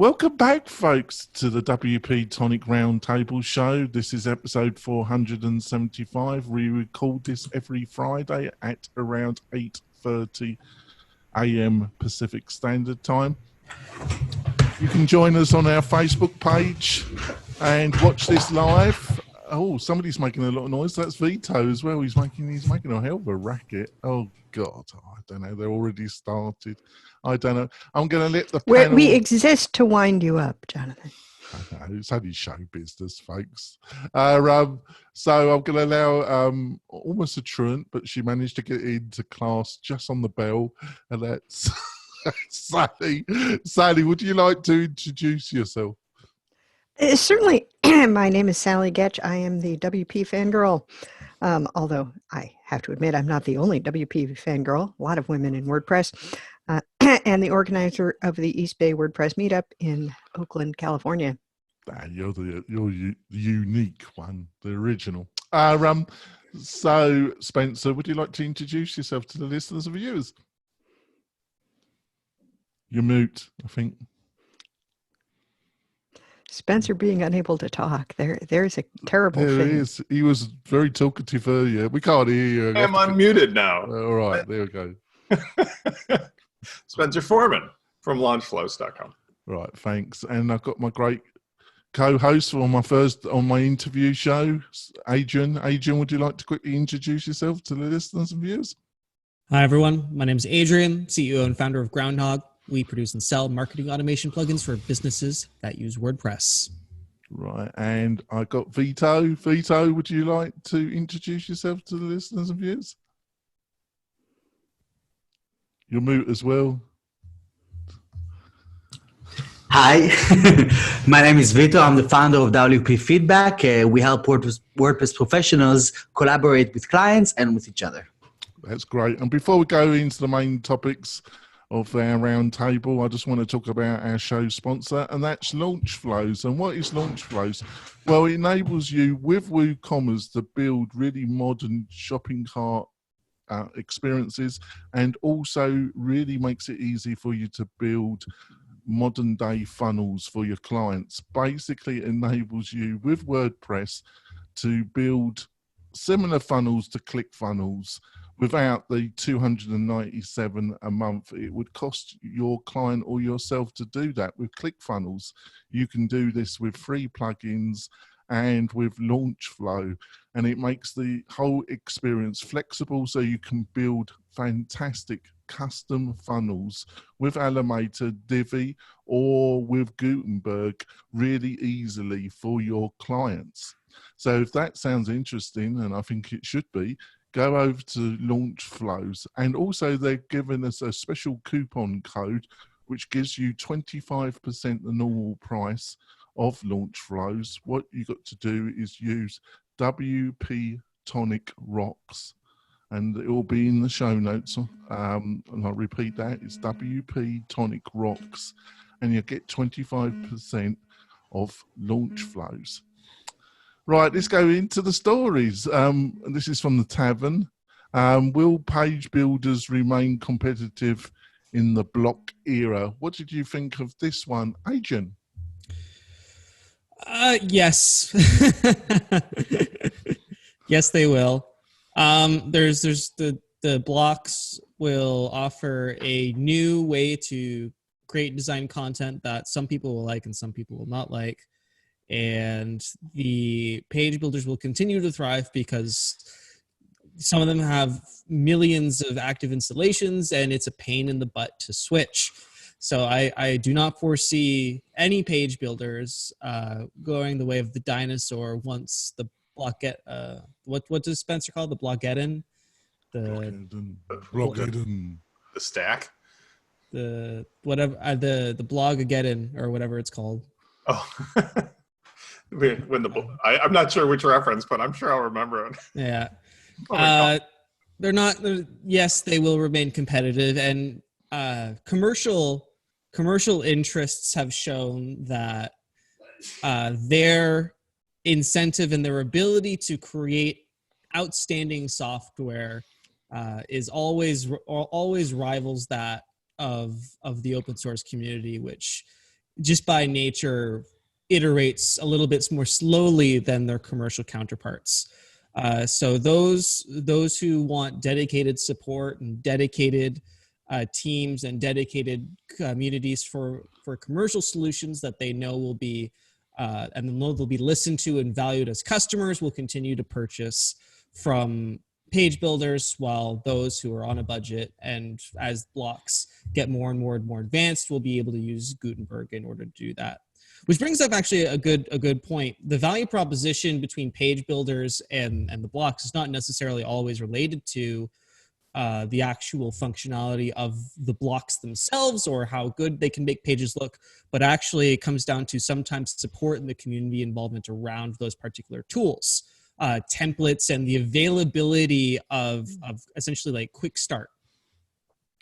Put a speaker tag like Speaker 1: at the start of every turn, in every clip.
Speaker 1: Welcome back, folks, to the WP-Tonic Roundtable Show. This is episode 475. We record this every Friday at around 8:30 a.m. Pacific Standard Time. You can join us on our Facebook page and watch this live. Oh, somebody's making a lot of noise. That's Vito as well. He's making a hell of a racket. Oh, God. I don't know. They're already started. I don't know. I'm going to let the panel...
Speaker 2: We exist to wind you up, Jonathan.
Speaker 1: I know, it's only show business, folks. So I'm going to allow almost a truant, but she managed to get into class just on the bell. And that's Sally. Sally, would you like to introduce yourself?
Speaker 2: Certainly. My name is Sally Getch. I am the WP fangirl. Although I have to admit, I'm not the only WP fangirl. A lot of women in WordPress. And the organizer of the East Bay WordPress meetup in Oakland, California.
Speaker 1: You're the unique one, the original. So, Spencer, would you like to introduce yourself to the listeners and viewers? You're mute, I think.
Speaker 2: Spencer being unable to talk. There's a terrible thing.
Speaker 1: There he is. He was very talkative earlier. We can't hear you.
Speaker 3: I'm unmuted now.
Speaker 1: All right, there we go.
Speaker 3: Spencer Foreman from LaunchFlows.com.
Speaker 1: Right, thanks. And I've got my great co-host on my interview show, Adrian. Adrian, would you like to quickly introduce yourself to the listeners and viewers?
Speaker 4: Hi, everyone. My name is Adrian, CEO and founder of Groundhog. We produce and sell marketing automation plugins for businesses that use WordPress.
Speaker 1: Right, and I got Vito. Vito, would you like to introduce yourself to the listeners and viewers? You're mute as well.
Speaker 5: Hi, my name is Vito. I'm the founder of WP Feedback. We help WordPress professionals collaborate with clients and with each other.
Speaker 1: That's great. And before we go into the main topics of our roundtable, I just want to talk about our show sponsor, and that's LaunchFlows. And what is LaunchFlows? Well, it enables you with WooCommerce to build really modern shopping cart experiences, and also really makes it easy for you to build modern day funnels for your clients. Basically, it enables you with WordPress to build similar funnels to ClickFunnels without the $297 a month it would cost your client or yourself to do that. With ClickFunnels, you can do this with free plugins and with LaunchFlow, and it makes the whole experience flexible so you can build fantastic custom funnels with Elementor, Divi, or with Gutenberg really easily for your clients. So if that sounds interesting, and I think it should be, go over to LaunchFlows. And also they're giving us a special coupon code which gives you 25% the normal price of LaunchFlows. What you got to do is use WP-Tonic Rocks, and it will be in the show notes. And I'll repeat that, it's WP-Tonic Rocks, and you get 25% of LaunchFlows. Right, let's go into the stories. This is from the Tavern. Will page builders remain competitive in the block era? What did you think of this one, Adrian?
Speaker 4: Yes. Yes, they will. There's the blocks will offer a new way to create design content that some people will like and some people will not like. And the page builders will continue to thrive because some of them have millions of active installations and it's a pain in the butt to switch. So I do not foresee any page builders going the way of the dinosaur once the blocket. What does Spencer call the Blogeddon?
Speaker 1: Blogeddon.
Speaker 3: The stack.
Speaker 4: The whatever the Blogeddon or whatever it's called.
Speaker 3: Oh, I'm not sure which reference, but I'm sure I'll remember it.
Speaker 4: Yeah. They're not. Yes, they will remain competitive, and commercial interests have shown that their incentive and their ability to create outstanding software is always rivals that of the open source community, which just by nature iterates a little bit more slowly than their commercial counterparts. So those who want dedicated support and dedicated teams and dedicated communities for commercial solutions that they know will be and they'll be listened to and valued as customers will continue to purchase from page builders, while those who are on a budget and as blocks get more and more and more advanced will be able to use Gutenberg in order to do that. Which brings up actually a good point. The value proposition between page builders and the blocks is not necessarily always related to the actual functionality of the blocks themselves or how good they can make pages look, but actually it comes down to sometimes support and the community involvement around those particular tools, templates, and the availability of essentially like quick start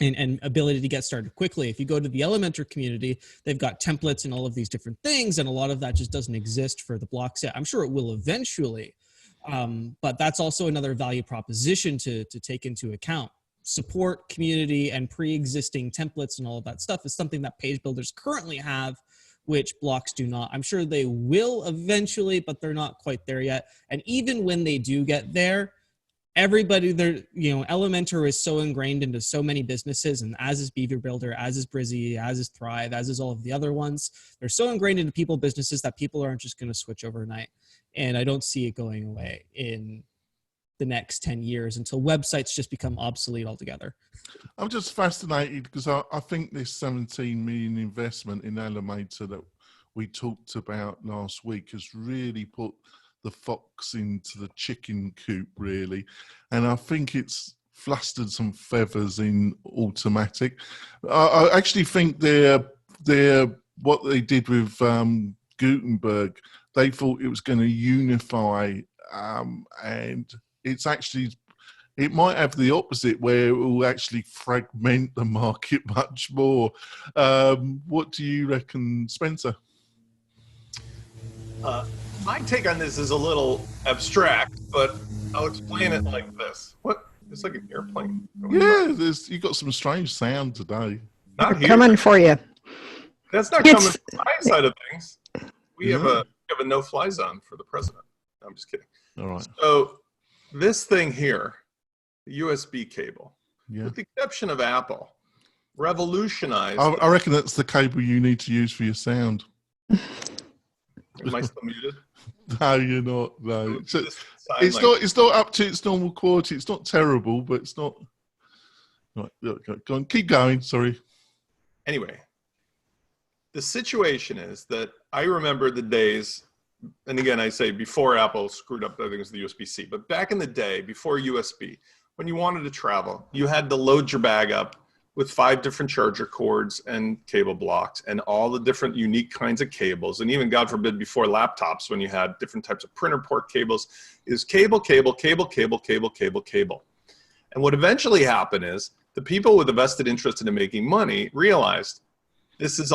Speaker 4: and ability to get started quickly. If you go to the Elementor community, they've got templates and all of these different things, and a lot of that just doesn't exist for the block set. I'm sure it will eventually, but that's also another value proposition to take into account. Support, community, and pre-existing templates and all of that stuff is something that page builders currently have, which blocks do not. I'm sure they will eventually, but they're not quite there yet. And even when they do get there, everybody there, Elementor is so ingrained into so many businesses, and as is Beaver Builder, as is Brizzy, as is Thrive, as is all of the other ones. They're so ingrained into businesses that people aren't just going to switch overnight. And I don't see it going away in the next 10 years until websites just become obsolete altogether.
Speaker 1: I'm just fascinated because I think this 17 million investment in Elementor that we talked about last week has really put the fox into the chicken coop, really. And I think it's flustered some feathers in Automatic. I actually think they're what they did with Gutenberg, they thought it was going to unify, and it's actually, it might have the opposite where it will actually fragment the market much more. What do you reckon, Spencer?
Speaker 3: My take on this is a little abstract, but I'll explain it like this. What? It's like an airplane.
Speaker 1: Yeah, you got some strange sound today.
Speaker 3: Not here.
Speaker 2: Coming for you.
Speaker 3: That's not coming from my side of things. We have a no-fly zone for the president. No, I'm just kidding.
Speaker 1: All right.
Speaker 3: So this thing here, the USB cable, with the exception of Apple, revolutionized.
Speaker 1: I reckon that's the cable you need to use for your sound.
Speaker 3: Am I still muted?
Speaker 1: No, you're not. No, it's not up to its normal quality. It's not terrible, but it's not. Right, go on, keep going. Sorry.
Speaker 3: Anyway, the situation is that I remember the days, and again I say before Apple screwed up, I think it was the USB-C, but back in the day before USB, when you wanted to travel, you had to load your bag up with 5 different charger cords and cable blocks and all the different unique kinds of cables. And even, God forbid, before laptops, when you had different types of printer port cables, is cable, cable, cable, cable, cable, cable, cable. And what eventually happened is the people with a vested interest in making money realized this is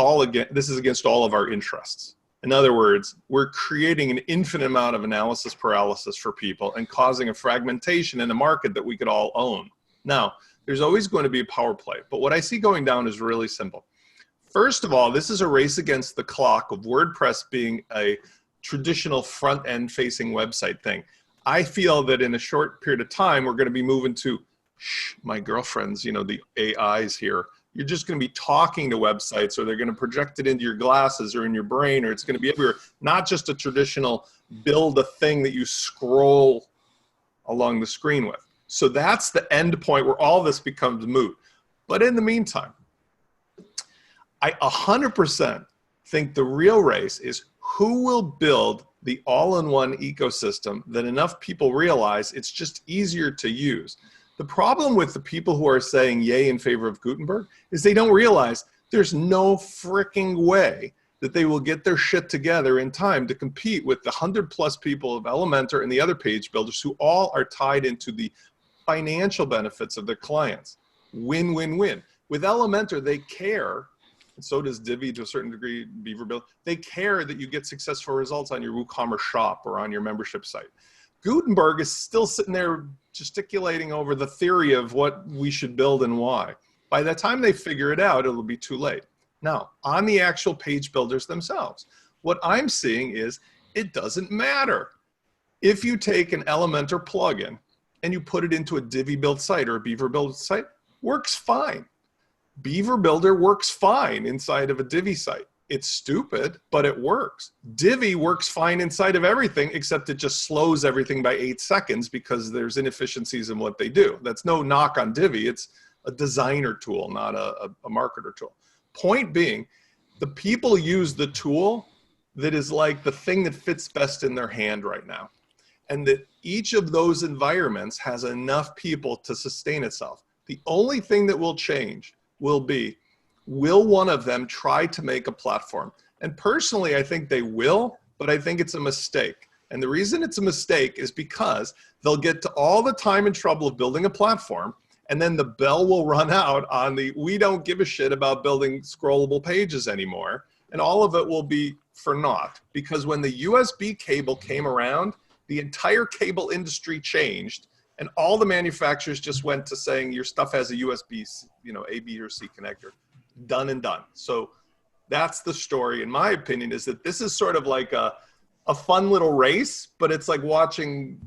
Speaker 3: against all of our interests. In other words, we're creating an infinite amount of analysis paralysis for people and causing a fragmentation in the market that we could all own. Now, there's always going to be a power play, but what I see going down is really simple. First of all, this is a race against the clock of WordPress being a traditional front-end facing website thing. I feel that in a short period of time, we're going to be moving to, my girlfriends, the AIs here. You're just going to be talking to websites, or they're going to project it into your glasses or in your brain, or it's going to be everywhere. Not just a traditional build a thing that you scroll along the screen with. So that's the end point where all this becomes moot. But in the meantime, I 100% think the real race is who will build the all-in-one ecosystem that enough people realize it's just easier to use. The problem with the people who are saying yay in favor of Gutenberg is they don't realize there's no freaking way that they will get their shit together in time to compete with the 100+ people of Elementor and the other page builders who all are tied into the financial benefits of their clients. Win, win, win. With Elementor, they care, and so does Divi to a certain degree, Beaver Build. They care that you get successful results on your WooCommerce shop or on your membership site. Gutenberg is still sitting there gesticulating over the theory of what we should build and why. By the time they figure it out, it'll be too late. Now, on the actual page builders themselves, what I'm seeing is it doesn't matter. If you take an Elementor plugin and you put it into a Divi build site or a Beaver build site, works fine. Beaver Builder works fine inside of a Divi site. It's stupid, but it works. Divi works fine inside of everything, except it just slows everything by 8 seconds because there's inefficiencies in what they do. That's no knock on Divi. It's a designer tool, not a marketer tool. Point being, the people use the tool that is like the thing that fits best in their hand right now. And that each of those environments has enough people to sustain itself. The only thing that will change will be, will one of them try to make a platform? And personally, I think they will, but I think it's a mistake. And the reason it's a mistake is because they'll get to all the time and trouble of building a platform, and then the bell will run out on the, we don't give a shit about building scrollable pages anymore. And all of it will be for naught. Because when the USB cable came around, the entire cable industry changed, and all the manufacturers just went to saying your stuff has a USB, A, B, or C connector. Done and done. So that's the story, in my opinion, is that this is sort of like a fun little race, but it's like watching,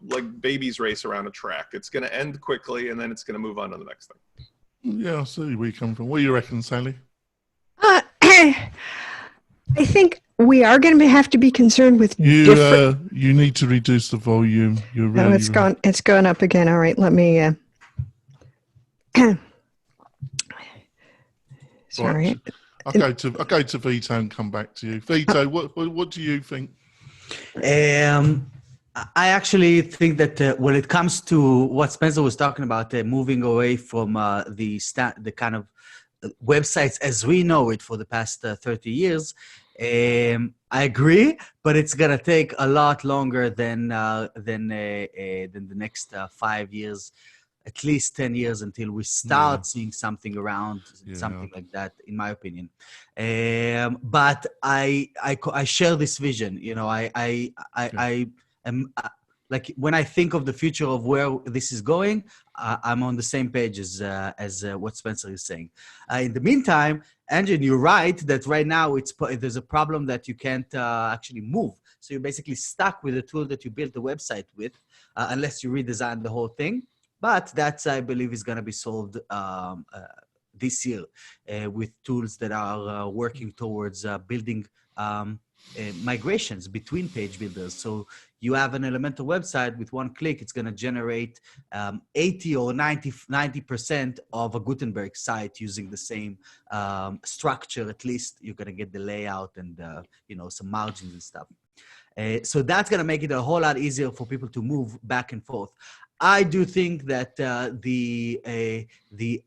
Speaker 3: like babies race around a track. It's going to end quickly, and then it's going to move on to the next thing.
Speaker 1: Yeah, I see where you come from. What do you reckon, Sally?
Speaker 2: I think we are going to have to be concerned with different.
Speaker 1: You need to reduce the volume. You're really,
Speaker 2: It's gone up again. All right, let me. Sorry.
Speaker 1: I'll go to Vito and come back to you. Vito, what do you think?
Speaker 5: I actually think that when it comes to what Spencer was talking about, moving away from the kind of websites as we know it for the past 30 years, I agree, but it's gonna take a lot longer than the next 5 years. At least 10 years until we start seeing something around, something like that, in my opinion. But I share this vision. I am like, when I think of the future of where this is going, I'm on the same page as what Spencer is saying. In the meantime, Andrew, you're right that right now there's a problem that you can't actually move. So you're basically stuck with the tool that you built the website with, unless you redesign the whole thing. But that's, I believe, is going to be solved this year with tools that are working towards building migrations between page builders. So you have an Elementor website with one click, it's going to generate 80 or 90% of a Gutenberg site using the same structure. At least you're going to get the layout and some margins and stuff. So that's going to make it a whole lot easier for people to move back and forth. I do think that the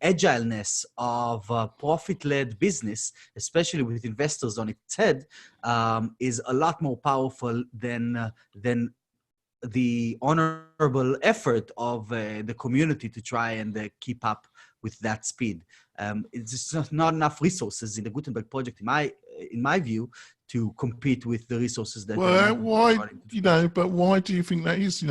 Speaker 5: agileness of profit-led business, especially with investors on its head, is a lot more powerful than the honorable effort of the community to try and keep up with that speed. It's just not enough resources in the Gutenberg project, in my view, to compete with the resources that.
Speaker 1: Well, why? But why do you think that is?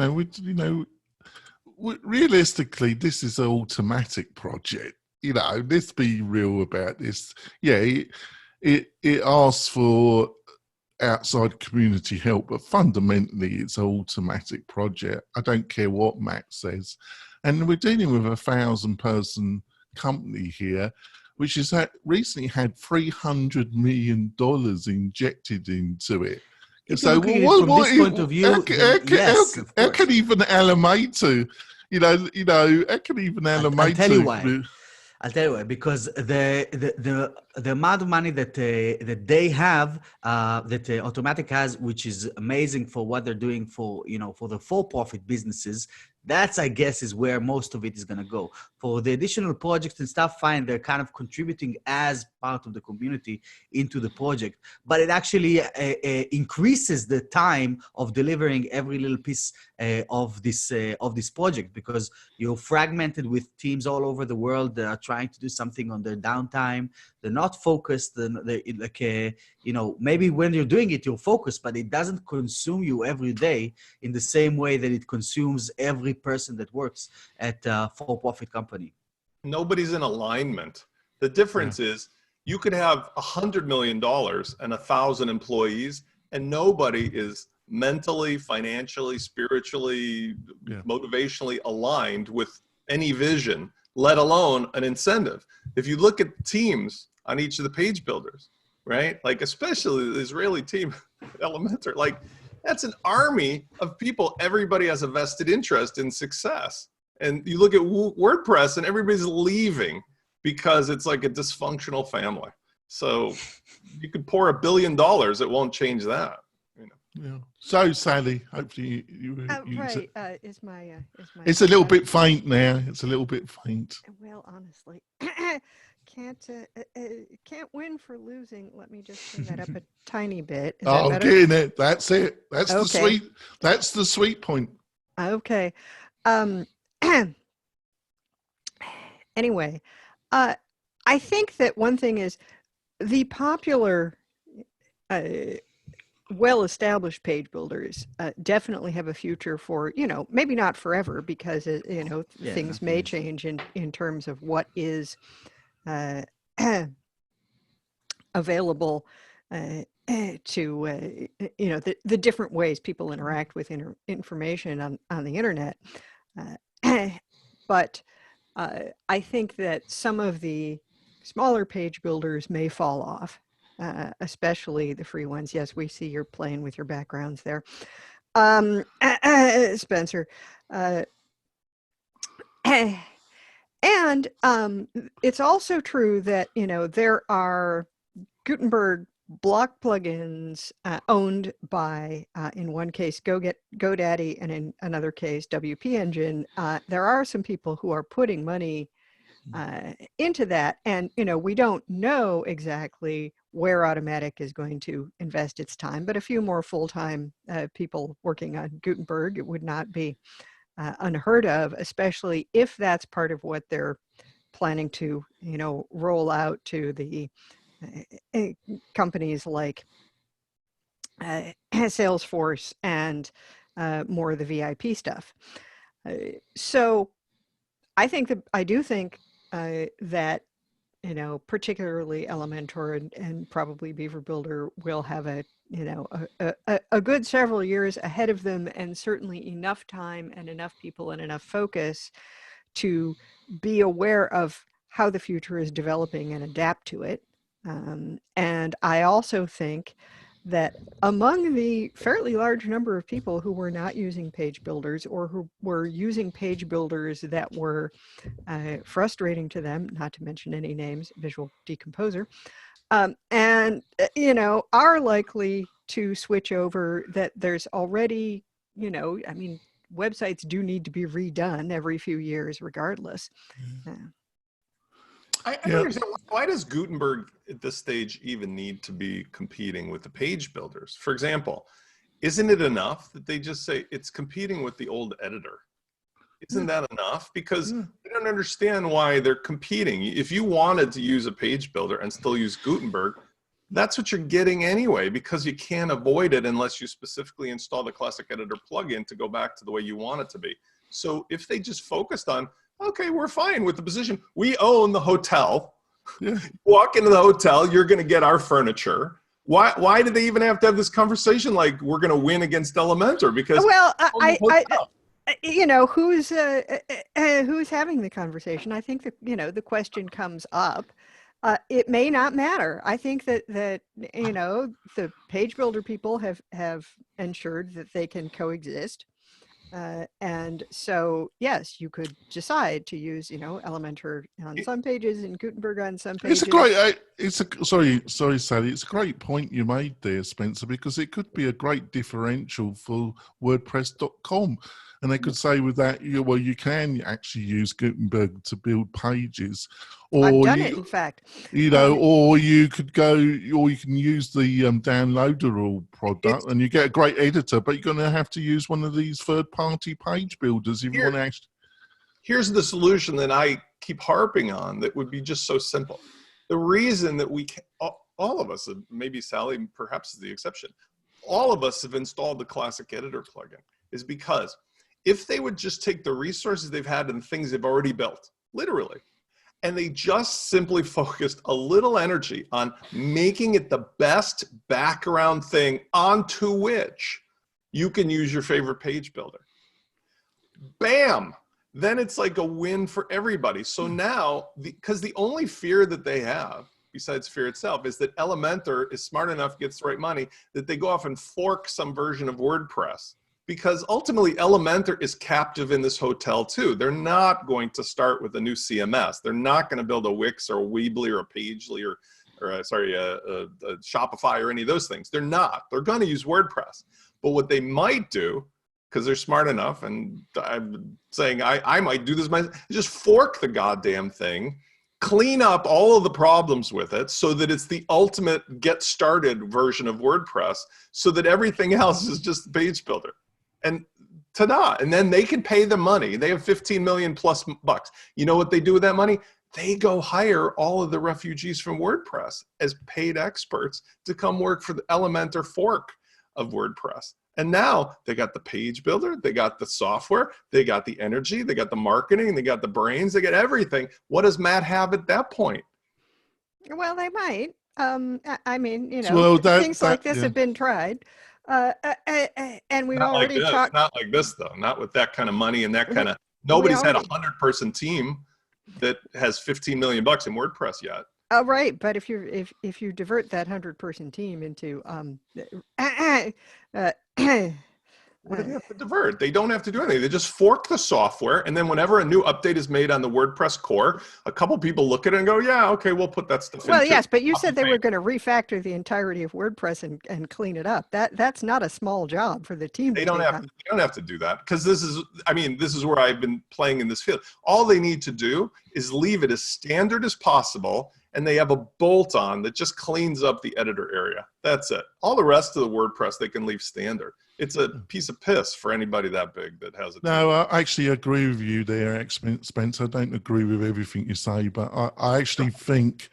Speaker 1: Realistically, this is an automatic project. Let's be real about this. Yeah, it asks for outside community help, but fundamentally it's an automatic project. I don't care what Matt says. And we're dealing with a 1,000-person company here, which has recently had $300 million injected into it. So
Speaker 5: from this point of view,
Speaker 1: how can even Elementor, how can even Elementor?
Speaker 5: I'll tell you why. I'll tell you why. Because the amount of money that they have, that Automatic has, which is amazing for what they're doing for the for-profit businesses. That's, I guess, is where most of it is going to go. For the additional projects and stuff, fine, they're kind of contributing as part of the community into the project. But it actually increases the time of delivering every little piece of this project, because you're fragmented with teams all over the world that are trying to do something on their downtime. They're not focused. Maybe when you're doing it, you're focused, but it doesn't consume you every day in the same way that it consumes every person that works at a for-profit company.
Speaker 3: Nobody's in alignment. The difference is You could have $100 million and 1,000 employees, and nobody is mentally, financially, spiritually, motivationally aligned with any vision, let alone an incentive. If you look at teams on each of the page builders, right? Like especially the Israeli team, Elementor, like that's an army of people. Everybody has a vested interest in success. And you look at WordPress and everybody's leaving because it's like a dysfunctional family. So you could pour $1 billion, it won't change that. You know?
Speaker 1: Yeah. So Sally, hopefully
Speaker 2: Is my
Speaker 1: it's a little bit faint now. It's a little bit faint.
Speaker 2: Well, honestly, can't win for losing. Let me just turn that up a tiny bit. Is that better?
Speaker 1: Getting it. That's it. That's
Speaker 2: Okay.
Speaker 1: the sweet. That's the sweet point.
Speaker 2: Okay. Anyway, I think that one thing is the popular, well-established page builders definitely have a future for, maybe not forever because, things may change in terms of what is available to, the different ways people interact with information on the internet. But I think that some of the smaller page builders may fall off, especially the free ones. Yes, we see you're playing with your backgrounds there, Spencer. And it's also true that, there are Gutenberg block plugins owned by, in one case, GoDaddy, and in another case, WP Engine. There are some people who are putting money into that. And, we don't know exactly where Automatic is going to invest its time, but a few more full-time people working on Gutenberg, it would not be unheard of, especially if that's part of what they're planning to, roll out to the companies like Salesforce and more of the VIP stuff. So I do think that, particularly Elementor and probably Beaver Builder will have a good several years ahead of them, and certainly enough time and enough people and enough focus to be aware of how the future is developing and adapt to it. And I also think that among the fairly large number of people who were not using page builders, or who were using page builders that were frustrating to them, not to mention any names, Visual Decomposer, and, are likely to switch over, that there's already, websites do need to be redone every few years regardless.
Speaker 3: I don't understand, why does Gutenberg at this stage even need to be competing with the page builders? For example, isn't it enough that they just say it's competing with the old editor? Isn't that enough? Because I don't understand why they're competing. If you wanted to use a page builder and still use Gutenberg, that's what you're getting anyway, because you can't avoid it unless you specifically install the Classic Editor plugin to go back to the way you want it to be. So if they just focused on, okay, we're fine with the position. We own the hotel. Yeah. Walk into the hotel, you're going to get our furniture. Why do they even have to have this conversation like we're going to win against Elementor? Because who's having the conversation? I think that the question comes up. It may not matter. I think that the page builder people have ensured that they can coexist. And so, yes, you could decide to use, Elementor on some pages and Gutenberg on some pages.
Speaker 1: Sorry, Sally. It's a great point you made there, Spencer, because it could be a great differential for WordPress.com. And they could say with that, you can actually use Gutenberg to build pages. Or
Speaker 2: I've done it, in fact.
Speaker 1: Or you could you can use the downloadable product and you get a great editor, but you're going to have to use one of these third-party page builders if you want to actually.
Speaker 3: Here's the solution that I keep harping on that would be just so simple. The reason that all of us, maybe Sally perhaps is the exception, all of us have installed the Classic Editor plugin is because if they would just take the resources they've had and things they've already built, literally, And they just simply focused a little energy on making it the best background thing onto which you can use your favorite page builder. Bam! Then it's like a win for everybody. So now, because the only fear that they have, besides fear itself, is that Elementor is smart enough, gets the right money, that they go off and fork some version of WordPress. Because ultimately, Elementor is captive in this hotel too. They're not going to start with a new CMS. They're not going to build a Wix or a Weebly or a Pagely or a Shopify or any of those things. They're not. They're going to use WordPress. But what they might do, because they're smart enough, and I'm saying I might do this myself, just fork the goddamn thing, clean up all of the problems with it so that it's the ultimate get started version of WordPress so that everything else is just the page builder. And ta-da, and then they can pay the money. They have 15 million plus bucks. You know what they do with that money? They go hire all of the refugees from WordPress as paid experts to come work for the Elementor fork of WordPress. And now they got the page builder, they got the software, they got the energy, they got the marketing, they got the brains, they got everything. What does Matt have at that point?
Speaker 2: Well, they might. I mean, you know,
Speaker 1: Well,
Speaker 2: things like this have been tried. And we've
Speaker 3: Not
Speaker 2: already
Speaker 3: like
Speaker 2: talked.
Speaker 3: Not like this, though. Not with that kind of money and that kind of. Nobody's had a 100-person team that has 15 million bucks in WordPress yet.
Speaker 2: Oh, right. But if you divert that 100-person team into
Speaker 3: What do they have to divert? They don't have to do anything. They just fork the software, and then whenever a new update is made on the WordPress core, a couple people look at it and go, "Yeah, okay, we'll put that stuff in."
Speaker 2: Well, yes, but you said they were going to refactor the entirety of WordPress and clean it up. That's not a small job for the team.
Speaker 3: They don't have to do that, because this is where I've been playing in this field. All they need to do is leave it as standard as possible, and they have a bolt-on that just cleans up the editor area. That's it. All the rest of the WordPress they can leave standard. It's a piece of piss for anybody that big that has it.
Speaker 1: No, I actually agree with you there, Spence. I don't agree with everything you say, but I actually think.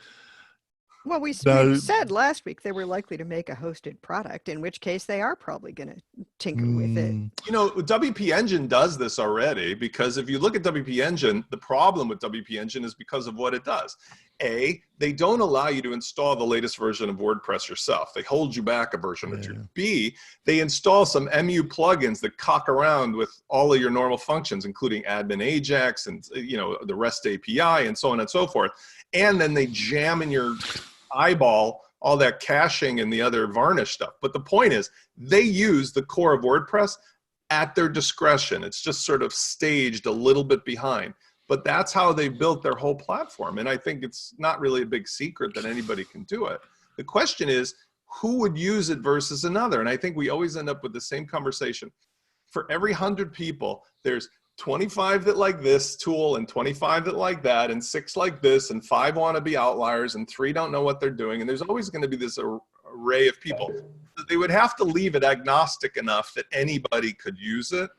Speaker 2: Well, we said last week they were likely to make a hosted product, in which case they are probably going to tinker with it.
Speaker 3: You know, WP Engine does this already, because if you look at WP Engine, the problem with WP Engine is because of what it does. A, they don't allow you to install the latest version of WordPress yourself. They hold you back a version or two. B, they install some MU plugins that cock around with all of your normal functions, including admin Ajax and, you know, the REST API and so on and so forth. And then they jam in your eyeball all that caching and the other varnish stuff. But the point is, they use the core of WordPress at their discretion. It's just sort of staged a little bit behind. But that's how they built their whole platform. And I think it's not really a big secret that anybody can do it. The question is, who would use it versus another? And I think we always end up with the same conversation. For every 100 people, there's 25 that like this tool and 25 that like that and 6 like this and 5 want to be outliers and 3 don't know what they're doing. And there's always going to be this array of people. They would have to leave it agnostic enough that anybody could use it,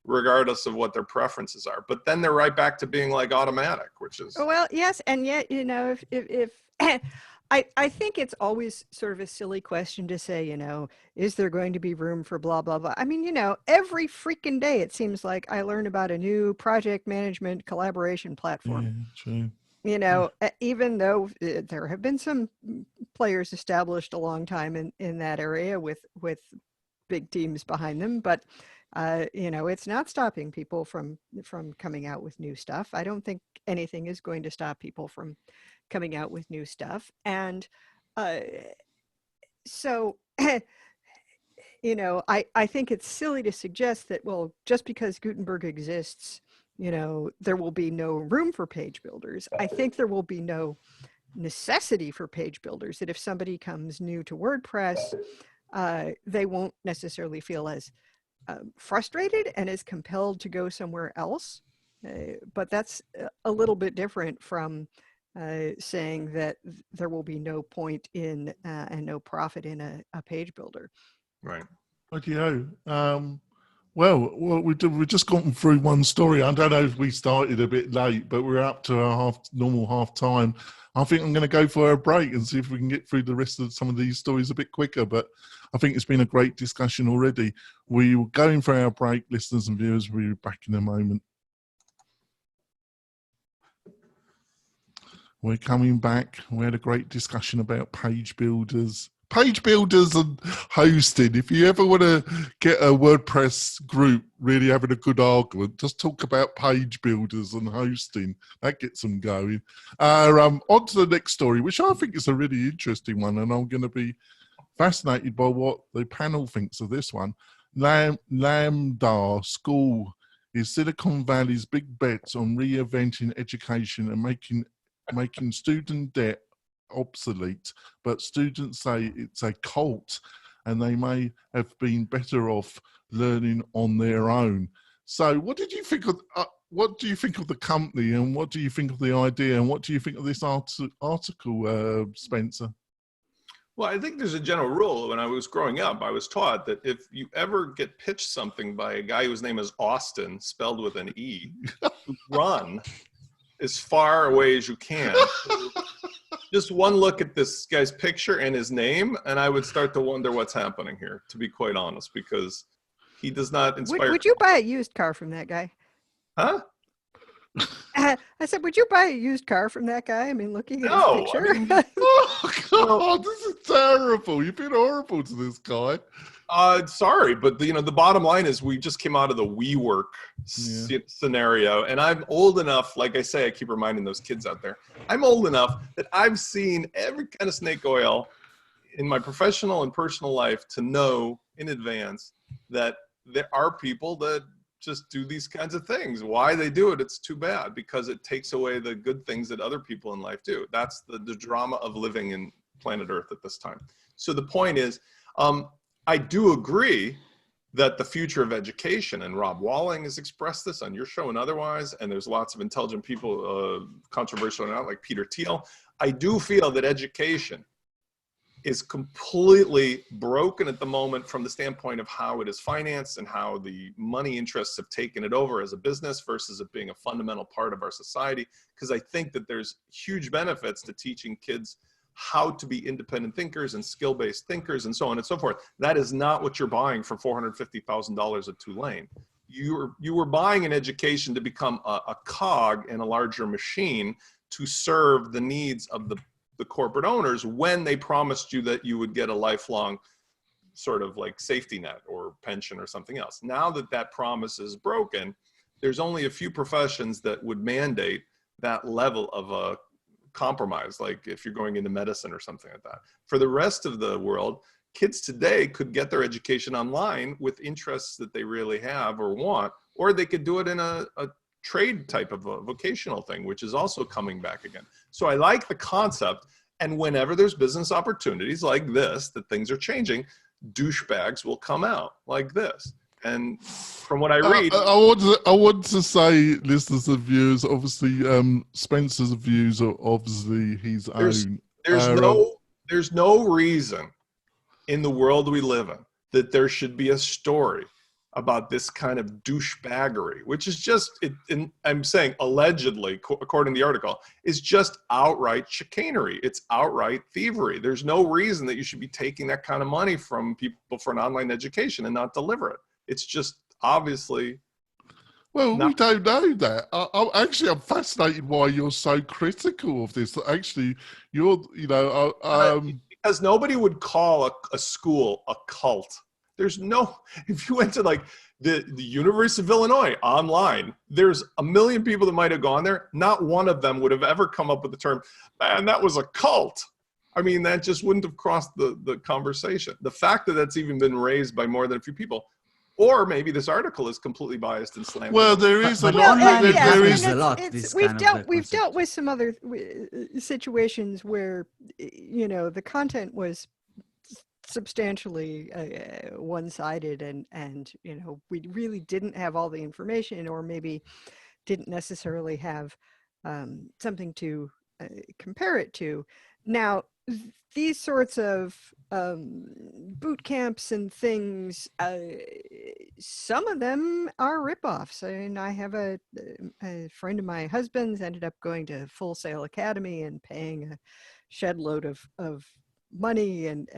Speaker 3: regardless of what their preferences are. But then they're right back to being like automatic, which is.
Speaker 2: Well, yes. And yet, you know, if I think it's always sort of a silly question to say, you know, is there going to be room for blah, blah, blah? I mean, you know, every freaking day, it seems like I learn about a new project management collaboration platform.
Speaker 1: Yeah, true.
Speaker 2: You know, even though there have been some players established a long time in that area with big teams behind them, but you know, it's not stopping people from coming out with new stuff. I don't think anything is going to stop people from coming out with new stuff. And so, you know, I think it's silly to suggest that, well, just because Gutenberg exists, you know, there will be no room for page builders. I think there will be no necessity for page builders, that if somebody comes new to WordPress, they won't necessarily feel as frustrated and as compelled to go somewhere else. But that's a little bit different from saying that there will be no point in and no profit in a page builder.
Speaker 3: Right.
Speaker 1: Well, we've just gotten through one story. I don't know if we started a bit late, but we're up to our normal half time. I think I'm going to go for a break and see if we can get through the rest of some of these stories a bit quicker. But I think it's been a great discussion already. We will go in for our break, listeners and viewers. We'll be back in a moment. We're coming back. We had a great discussion about page builders. Page builders and hosting. If you ever want to get a WordPress group really having a good argument, just talk about page builders and hosting. That gets them going. On to the next story, which I think is a really interesting one, and I'm going to be fascinated by what the panel thinks of this one. Lambda School is Silicon Valley's big bets on reinventing education and making student debt obsolete, but students say it's a cult and they may have been better off learning on their own. So what did you think of what do you think of the company, and what do you think of the idea, and what do you think of this article, Spencer?
Speaker 3: Well, I think there's a general rule. When I was growing up, I was taught that if you ever get pitched something by a guy whose name is Austin, spelled with an E, run as far away as you can. Just one look at this guy's picture and his name, and I would start to wonder what's happening here, to be quite honest, because he does not inspire.
Speaker 2: Would you buy a used car from that guy?
Speaker 3: Huh?
Speaker 2: I said, would you buy a used car from that guy? I mean, looking at his picture.
Speaker 3: I mean,
Speaker 1: Oh God, this is terrible. You've been horrible to this guy.
Speaker 3: Sorry, but the bottom line is we just came out of the WeWork scenario, and I'm old enough, like I say, I keep reminding those kids out there, I'm old enough that I've seen every kind of snake oil in my professional and personal life to know in advance that there are people that just do these kinds of things. Why they do it, it's too bad, because it takes away the good things that other people in life do. That's the drama of living in planet Earth at this time. So the point is, I do agree that the future of education, and Rob Walling has expressed this on your show and otherwise, and there's lots of intelligent people, controversial or not, like Peter Thiel. I do feel that education is completely broken at the moment from the standpoint of how it is financed and how the money interests have taken it over as a business versus it being a fundamental part of our society. Because I think that there's huge benefits to teaching kids how to be independent thinkers and skill-based thinkers and so on and so forth. That is not what you're buying for $450,000 at Tulane. You were buying an education to become a cog in a larger machine to serve the needs of the corporate owners when they promised you that you would get a lifelong sort of like safety net or pension or something else. Now that that promise is broken, there's only a few professions that would mandate that level of a compromise, like if you're going into medicine or something like that. For the rest of the world, kids today could get their education online with interests that they really have or want, or they could do it in a trade type of a vocational thing, which is also coming back again. So I like the concept. And whenever there's business opportunities like this, that things are changing, douchebags will come out like this. And from what I read,
Speaker 1: I want to say, listeners and viewers, obviously, Spencer's views are obviously his own.
Speaker 3: There's no reason in the world we live in that there should be a story about this kind of douchebaggery, which is just, I'm saying allegedly, according to the article, is just outright chicanery. It's outright thievery. There's no reason that you should be taking that kind of money from people for an online education and not deliver it. It's just obviously.
Speaker 1: Well, we don't know that. I'm fascinated why you're so critical of this. Actually,
Speaker 3: because nobody would call a school a cult. There's no, if you went to like the University of Illinois online, there's a million people that might have gone there. Not one of them would have ever come up with the term, man, that was a cult. I mean, that just wouldn't have crossed the conversation. The fact that that's even been raised by more than a few people, or maybe this article is completely biased and slanted.
Speaker 1: Well, there is a
Speaker 2: lot.
Speaker 1: There
Speaker 2: We've dealt with some other situations where, the content was substantially one-sided and we really didn't have all the information, or maybe didn't necessarily have something to compare it to. Now, these sorts of boot camps and things, some of them are ripoffs. I mean, I have a friend of my husband's ended up going to Full Sail Academy and paying a shed load of money, and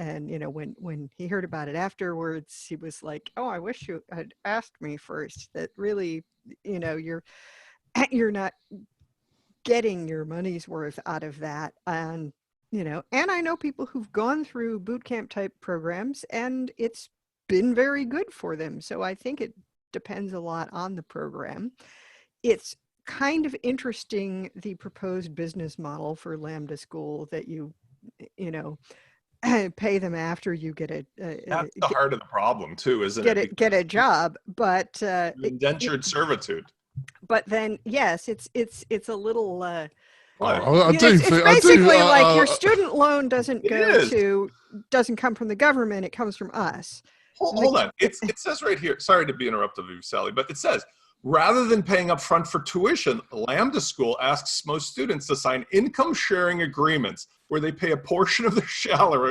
Speaker 2: when he heard about it afterwards, he was like, oh, I wish you had asked me first. That really, you're not getting your money's worth out of that. And, and I know people who've gone through boot camp type programs and it's been very good for them. So I think it depends a lot on the program. It's kind of interesting, the proposed business model for Lambda School, that you pay them after you get
Speaker 3: That's the heart of the problem too, isn't it?
Speaker 2: Get a job, but
Speaker 3: indentured servitude.
Speaker 2: But then, yes, it's a little.
Speaker 1: It's
Speaker 2: basically like your student loan doesn't come from the government; it comes from us.
Speaker 3: Hold on, it says right here. Sorry to be interruptive of you, Sally, but it says, rather than paying up front for tuition, Lambda School asks most students to sign income sharing agreements where they pay a portion of their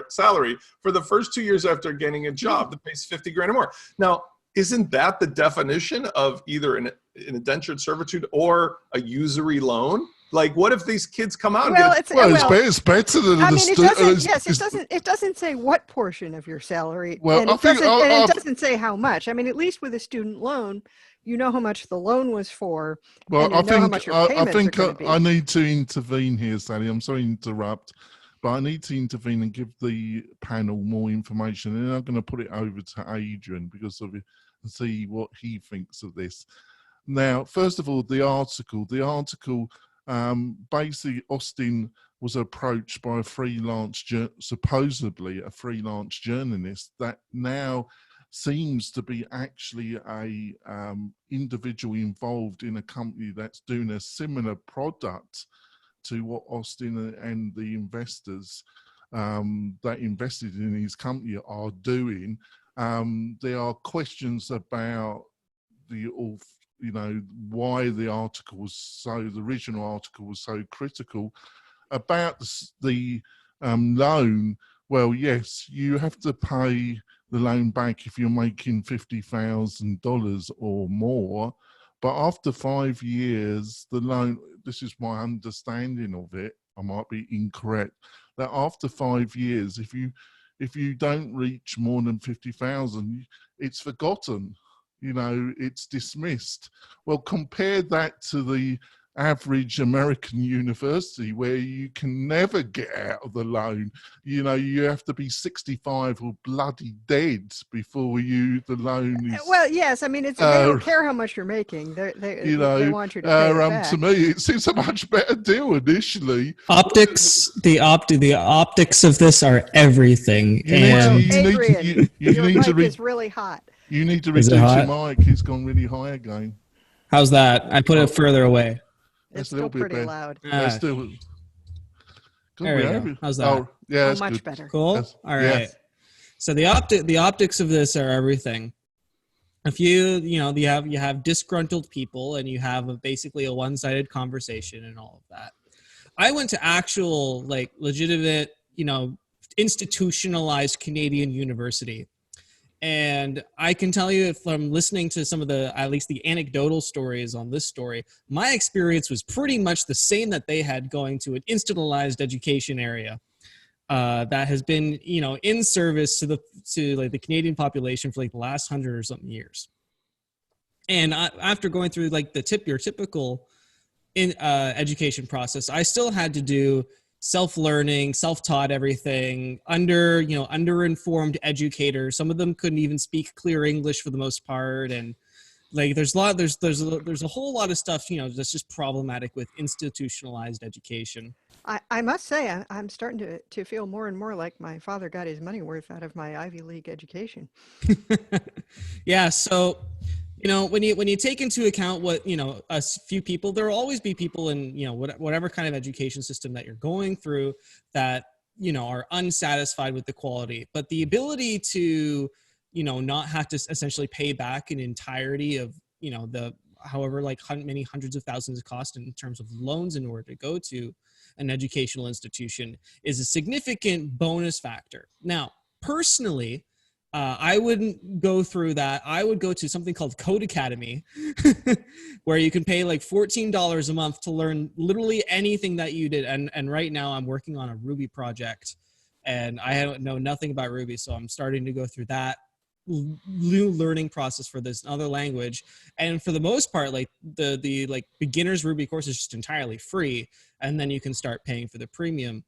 Speaker 3: salary for the first 2 years after getting a job that pays $50,000 or more. Now, isn't that the definition of either an indentured servitude or a usury loan? Like, what if these kids come out?
Speaker 1: It's better than
Speaker 2: it doesn't say what portion of your salary, and it doesn't say how much. I mean, at least with a student loan, you know how much the loan was for.
Speaker 1: Well, I think I need to intervene here, Sally. I'm sorry to interrupt, but I need to intervene and give the panel more information, and I'm going to put it over to Adrian because of it and see what he thinks of this. Now, first of all, the article. Basically, Austin was approached by supposedly a freelance journalist that now seems to be actually a individual involved in a company that's doing a similar product to what Austin and the investors that invested in his company are doing. There are questions about why the original article was so critical about the loan. Well, yes, you have to pay the loan back if you're making $50,000 or more, but after 5 years, the loan, this is my understanding of it, I might be incorrect, that after 5 years, if you don't reach more than 50,000, it's forgotten. It's dismissed. Well, compare that to the average American university where you can never get out of the loan. You have to be 65 or bloody dead before the loan is.
Speaker 2: Well, yes, I mean, they don't care how much you're making. They want you to pay it back.
Speaker 1: To me, it seems a much better deal initially.
Speaker 4: The optics of this are everything.
Speaker 2: Adrian, your mic is really hot.
Speaker 1: You need to reduce your mic. It's gone really high again.
Speaker 4: How's that? I put it further away.
Speaker 2: It's still pretty loud.
Speaker 1: There
Speaker 4: we go. How's that?
Speaker 1: Yeah,
Speaker 2: much better.
Speaker 4: Cool. All right. Yeah. So the optics of this are everything. If you have disgruntled people and you have basically a one-sided conversation and all of that. I went to actual legitimate, institutionalized Canadian university. And I can tell you from listening to some of at least the anecdotal stories on this story, my experience was pretty much the same that they had going to an institutionalized education area that has been, in service to the Canadian population for the last 100 or something years. And after going through your typical education process, I still had to do self-learning, self-taught everything under-informed educators. Some of them couldn't even speak clear English for the most part. And there's a whole lot of stuff, that's just problematic with institutionalized education.
Speaker 2: I must say, I'm starting to feel more and more like my father got his money worth out of my Ivy League education.
Speaker 4: Yeah. So, when you take into account what, a few people, there will always be people in, whatever kind of education system that you're going through that, are unsatisfied with the quality, but the ability to, not have to essentially pay back an entirety of, however many hundreds of thousands of cost in terms of loans in order to go to an educational institution is a significant bonus factor. Now, personally, I wouldn't go through that. I would go to something called Code Academy, where you can pay $14 a month to learn literally anything that you did. And right now I'm working on a Ruby project and I know nothing about Ruby. So I'm starting to go through that. new learning process for this other language. And for the most part, like the like beginners Ruby course is just entirely free, and then you can start paying for the premium.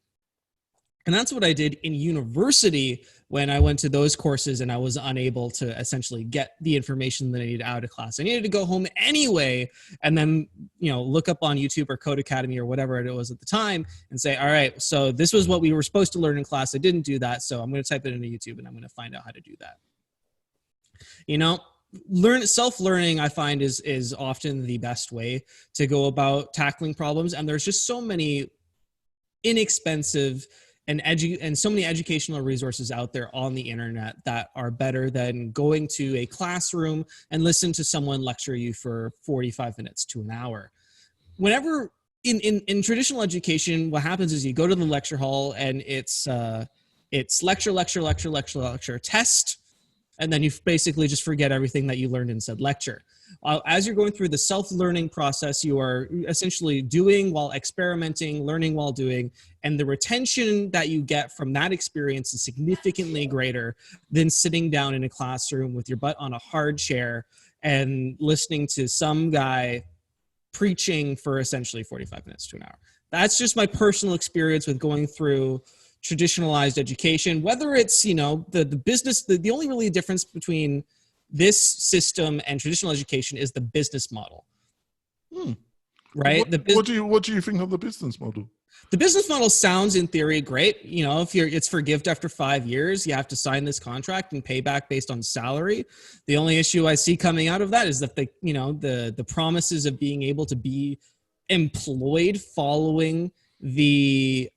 Speaker 4: And that's what I did in university when I went to those courses and I was unable to essentially get the information that I needed out of class. I needed to go home anyway and then, look up on YouTube or Code Academy or whatever it was at the time and say, all right, so this was what we were supposed to learn in class. I didn't do that. So I'm going to type it into YouTube and I'm going to find out how to do that. Self-learning, I find, is often the best way to go about tackling problems. And there's just so many inexpensive and so many educational resources out there on the internet that are better than going to a classroom and listen to someone lecture you for 45 minutes to an hour. Whenever in traditional education, what happens is you go to the lecture hall and it's lecture, test, and then you basically just forget everything that you learned in said lecture. As you're going through the self-learning process, you are essentially doing while experimenting, learning while doing, and the retention that you get from that experience is significantly greater than sitting down in a classroom with your butt on a hard chair and listening to some guy preaching for essentially 45 minutes to an hour. That's just my personal experience with going through traditionalized education, whether it's, the business, the only really difference between this system and traditional education is the business model. Right?
Speaker 1: What do you think of the business model?
Speaker 4: The business model sounds in theory great. If it's forgived after 5 years, you have to sign this contract and pay back based on salary. The only issue I see coming out of that is that the promises of being able to be employed following the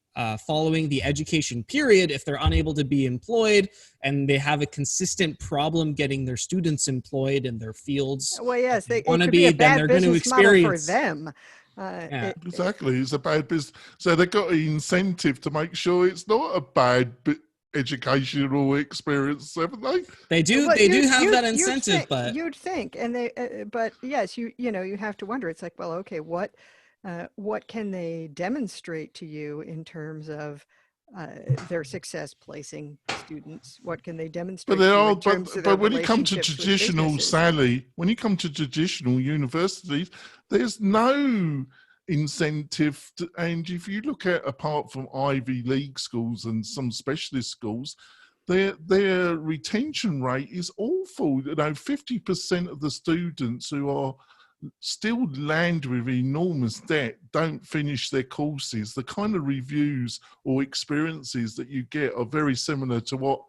Speaker 4: education period. If they're unable to be employed and they have a consistent problem getting their students employed in their fields,
Speaker 2: well, yes, they
Speaker 4: want to
Speaker 2: be a
Speaker 4: then
Speaker 2: bad
Speaker 4: they're going to
Speaker 2: business model for
Speaker 4: experience
Speaker 2: them.
Speaker 1: Exactly, it's a bad business. So they've got an incentive to make sure it's not a bad educational experience, haven't they?
Speaker 4: They do.
Speaker 2: Well,
Speaker 4: They do have that incentive, but
Speaker 2: you'd think, and but yes, you have to wonder. It's like, well, okay, what can they demonstrate to you in terms of their success placing students? What can they demonstrate?
Speaker 1: But when you come to traditional, Sally, when you come to traditional universities, there's no incentive and if you look at, apart from Ivy League schools and some specialist schools, their retention rate is awful. 50% of the students who are still land with enormous debt don't finish their courses. The kind of reviews or experiences that you get are very similar to what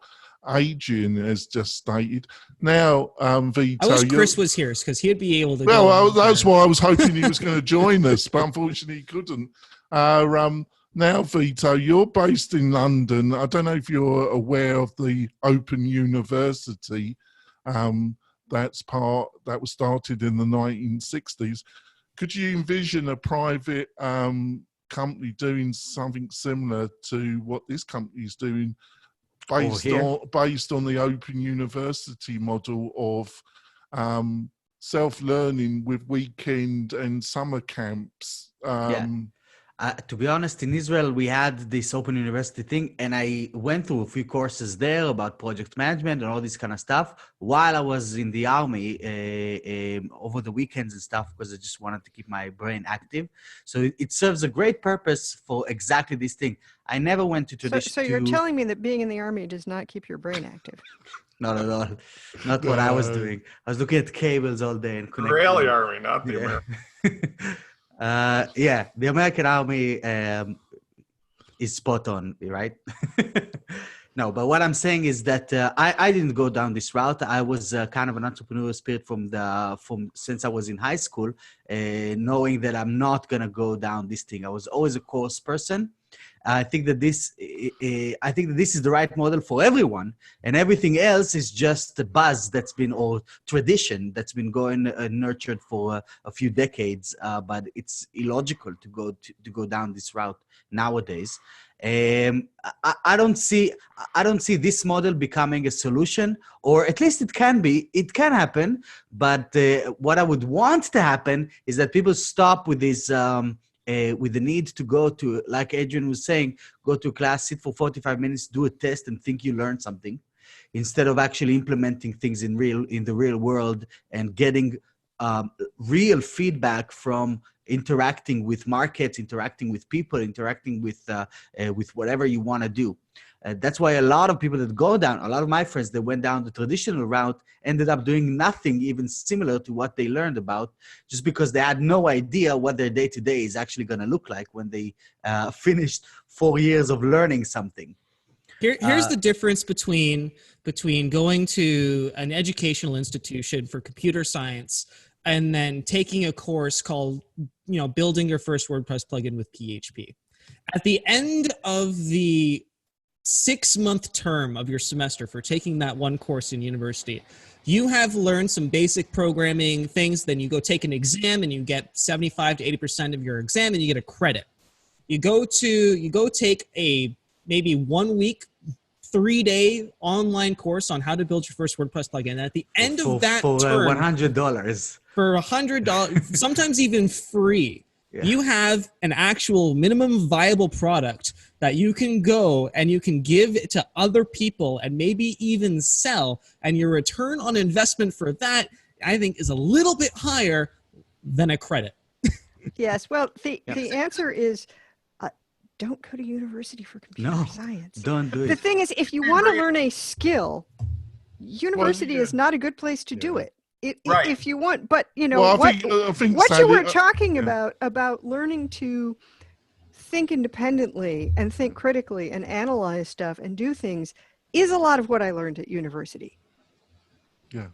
Speaker 1: Adrian has just stated. Now, Vito,
Speaker 4: I wish Chris was here because he'd be able to.
Speaker 1: Well, that's why I was hoping he was going to join us, but unfortunately he couldn't. Now, Vito, you're based in London. I don't know if you're aware of the Open University. That was started in the 1960s. Could you envision a private company doing something similar to what this company is doing, based on the Open University model of self-learning with weekend and summer camps?
Speaker 5: To be honest, in Israel, we had this Open University thing, and I went through a few courses there about project management and all this kind of stuff while I was in the army over the weekends and stuff, because I just wanted to keep my brain active. So it serves a great purpose for exactly this thing. I never went to tradition.
Speaker 2: So you're telling me that being in the army does not keep your brain active?
Speaker 5: Not at all. Not what I was doing. I was looking at cables all day and connecting.
Speaker 3: Israeli army, not the American.
Speaker 5: The American army is spot on, right? No, but what I'm saying is that I didn't go down this route. I was kind of an entrepreneurial spirit from since I was in high school, knowing that I'm not gonna go down this thing. I was always a course person. I think that this is the right model for everyone, and everything else is just a buzz that's been, or tradition that's been going nurtured for a few decades. But it's illogical to go down this route nowadays. I don't see this model becoming a solution, or at least it can happen. But what I would want to happen is that people stop with this. With the need to go to, like Adrian was saying, go to class, sit for 45 minutes, do a test and think you learned something. instead of actually implementing things in the real world and getting real feedback from interacting with markets, interacting with people, interacting with whatever you want to do. That's why a lot of people that go down, a lot of my friends that went down the traditional route ended up doing nothing even similar to what they learned about, just because they had no idea what their day-to-day is actually going to look like when they finished 4 years of learning something.
Speaker 4: Here's the difference between going to an educational institution for computer science and then taking a course called, building your first WordPress plugin with PHP. At the end of the 6-month term of your semester for taking that one course in university, you have learned some basic programming things. Then you go take an exam and you get 75 to 80% of your exam and you get a credit. You go take a maybe 1 week, 3-day online course on how to build your first WordPress plugin. And at the end of that
Speaker 5: for
Speaker 4: term,
Speaker 5: $100,
Speaker 4: for $100, sometimes even free,
Speaker 5: yeah.
Speaker 4: You have an actual minimum viable product that you can go and you can give it to other people and maybe even sell. And your return on investment for that, I think, is a little bit higher than a credit.
Speaker 2: Yes. Well, the answer is don't go to university for computer science.
Speaker 5: Don't do it.
Speaker 2: The thing is, if you want to learn a skill, university is not a good place to do it. If you want, but I think what Sally, you were talking about learning to think independently and think critically and analyze stuff and do things is a lot of what I learned at university.
Speaker 1: Yeah.